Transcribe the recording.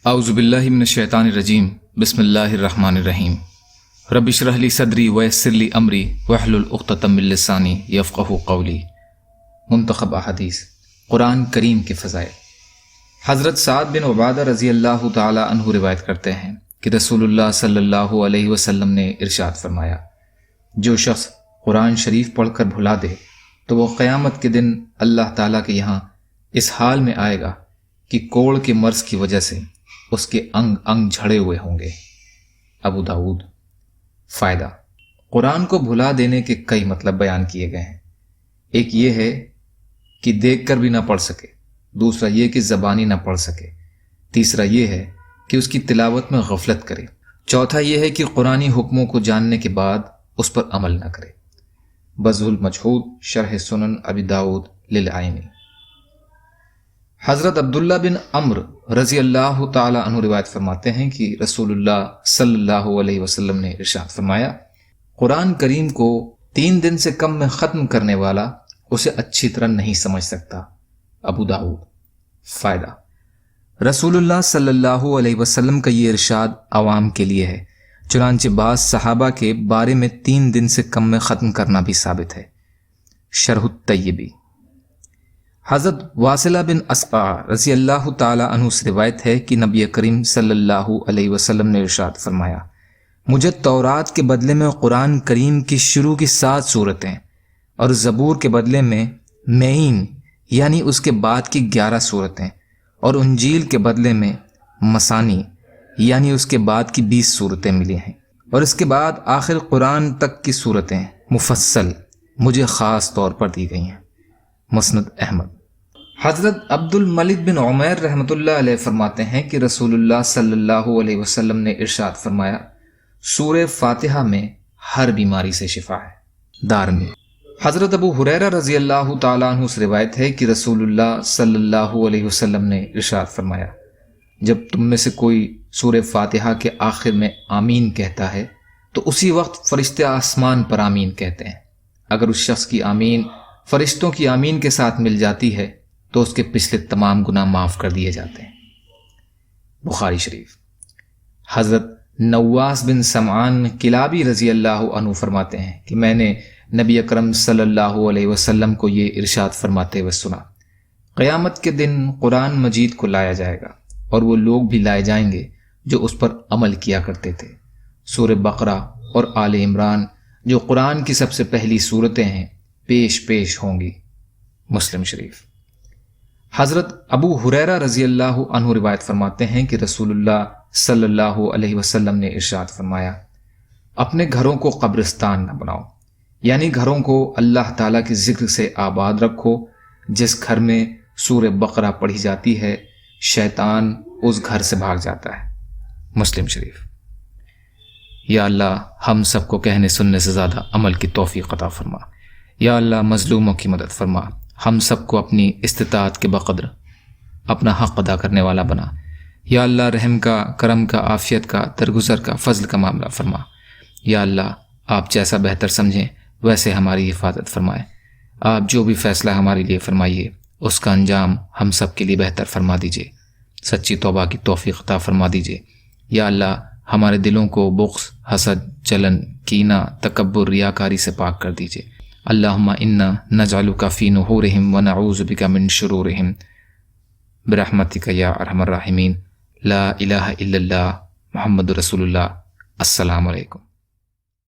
اعوذ باللہ من الشیطان الرجیم بسم اللہ الرحمن الرحیم رب اشرح لی صدری ویسر لی امری واحلل عقدۃ من لسانی یفقہوا قولی۔ منتخب احادیث قرآن کریم کے فضائل۔ حضرت سعد بن عبادہ رضی اللہ تعالی عنہ روایت کرتے ہیں کہ رسول اللہ صلی اللہ علیہ وسلم نے ارشاد فرمایا، جو شخص قرآن شریف پڑھ کر بھلا دے تو وہ قیامت کے دن اللہ تعالیٰ کے یہاں اس حال میں آئے گا کہ کوڑ کے مرض کی وجہ سے اس کے انگ انگ جھڑے ہوئے ہوں گے۔ ابو داؤد۔ فائدہ: قرآن کو بھلا دینے کے کئی مطلب بیان کیے گئے ہیں۔ ایک یہ ہے کہ دیکھ کر بھی نہ پڑھ سکے، دوسرا یہ کہ زبانی نہ پڑھ سکے، تیسرا یہ ہے کہ اس کی تلاوت میں غفلت کرے، چوتھا یہ ہے کہ قرآنی حکموں کو جاننے کے بعد اس پر عمل نہ کرے۔ بذل المجہود شرح سنن ابی داؤد للعینی۔ حضرت عبداللہ بن عمرو رضی اللہ تعالی عنہ روایت فرماتے ہیں کہ رسول اللہ صلی اللہ علیہ وسلم نے ارشاد فرمایا، قرآن کریم کو 3 دن سے کم میں ختم کرنے والا اسے اچھی طرح نہیں سمجھ سکتا۔ ابو داؤد۔ فائدہ: رسول اللہ صلی اللہ علیہ وسلم کا یہ ارشاد عوام کے لیے ہے، چنانچہ بعض صحابہ کے بارے میں 3 دن سے کم میں ختم کرنا بھی ثابت ہے۔ شرح الطیبی۔ حضرت واصلہ بن اسقع رضی اللہ تعالی عنہ سے روایت ہے کہ نبی کریم صلی اللہ علیہ وسلم نے ارشاد فرمایا، مجھے تورات کے بدلے میں قرآن کریم کی شروع کی 7 سورتیں اور زبور کے بدلے میں معین یعنی اس کے بعد کی 11 سورتیں اور انجیل کے بدلے میں مثانی یعنی اس کے بعد کی 20 سورتیں ملی ہیں، اور اس کے بعد آخر قرآن تک کی سورتیں مفصل مجھے خاص طور پر دی گئی ہیں۔ مسند احمد۔ حضرت عبد الملک بن عمیر رحمۃ اللہ علیہ فرماتے ہیں کہ رسول اللہ صلی اللہ علیہ وسلم نے ارشاد فرمایا، سورہ فاتحہ میں ہر بیماری سے شفا ہے۔ دارمی۔ حضرت ابو ہریرہ رضی اللہ تعالیٰ عنہ سے روایت ہے کہ رسول اللہ صلی اللہ علیہ وسلم نے ارشاد فرمایا، جب تم میں سے کوئی سورہ فاتحہ کے آخر میں آمین کہتا ہے تو اسی وقت فرشتے آسمان پر آمین کہتے ہیں۔ اگر اس شخص کی آمین فرشتوں کی آمین کے ساتھ مل جاتی ہے تو اس کے پچھلے تمام گناہ معاف کر دیے جاتے ہیں۔ بخاری شریف۔ حضرت نواس بن سمعان کلابی رضی اللہ عنہ فرماتے ہیں کہ میں نے نبی اکرم صلی اللہ علیہ وسلم کو یہ ارشاد فرماتے ہوئے سنا، قیامت کے دن قرآن مجید کو لایا جائے گا اور وہ لوگ بھی لائے جائیں گے جو اس پر عمل کیا کرتے تھے۔ سورہ بقرہ اور آل عمران جو قرآن کی سب سے پہلی سورتیں ہیں پیش ہوں گی۔ مسلم شریف۔ حضرت ابو ہریرہ رضی اللہ عنہ روایت فرماتے ہیں کہ رسول اللہ صلی اللہ علیہ وسلم نے ارشاد فرمایا، اپنے گھروں کو قبرستان نہ بناؤ، یعنی گھروں کو اللہ تعالیٰ کے ذکر سے آباد رکھو۔ جس گھر میں سورہ بقرہ پڑھی جاتی ہے شیطان اس گھر سے بھاگ جاتا ہے۔ مسلم شریف۔ یا اللہ ہم سب کو کہنے سننے سے زیادہ عمل کی توفیق عطا فرما۔ یا اللہ مظلوموں کی مدد فرما، ہم سب کو اپنی استطاعت کے بقدر اپنا حق ادا کرنے والا بنا۔ یا اللہ رحم کا، کرم کا، عافیت کا، درگزر کا، فضل کا معاملہ فرما۔ یا اللہ آپ جیسا بہتر سمجھیں ویسے ہماری حفاظت فرمائیں۔ آپ جو بھی فیصلہ ہمارے لیے فرمائیے اس کا انجام ہم سب کے لیے بہتر فرما دیجیے، سچی توبہ کی توفیق عطا فرما دیجیے۔ یا اللہ ہمارے دلوں کو بغض، حسد، جلن، کینہ، تکبر، ریاکاری سے پاک کر دیجیے۔ اللہم انا نجعلک فی نحورہم ونعوذ بک من شرورہم برحمتک یا ارحم الراحمین۔ لا الہ الا اللہ محمد رسول اللہ۔ السلام علیکم۔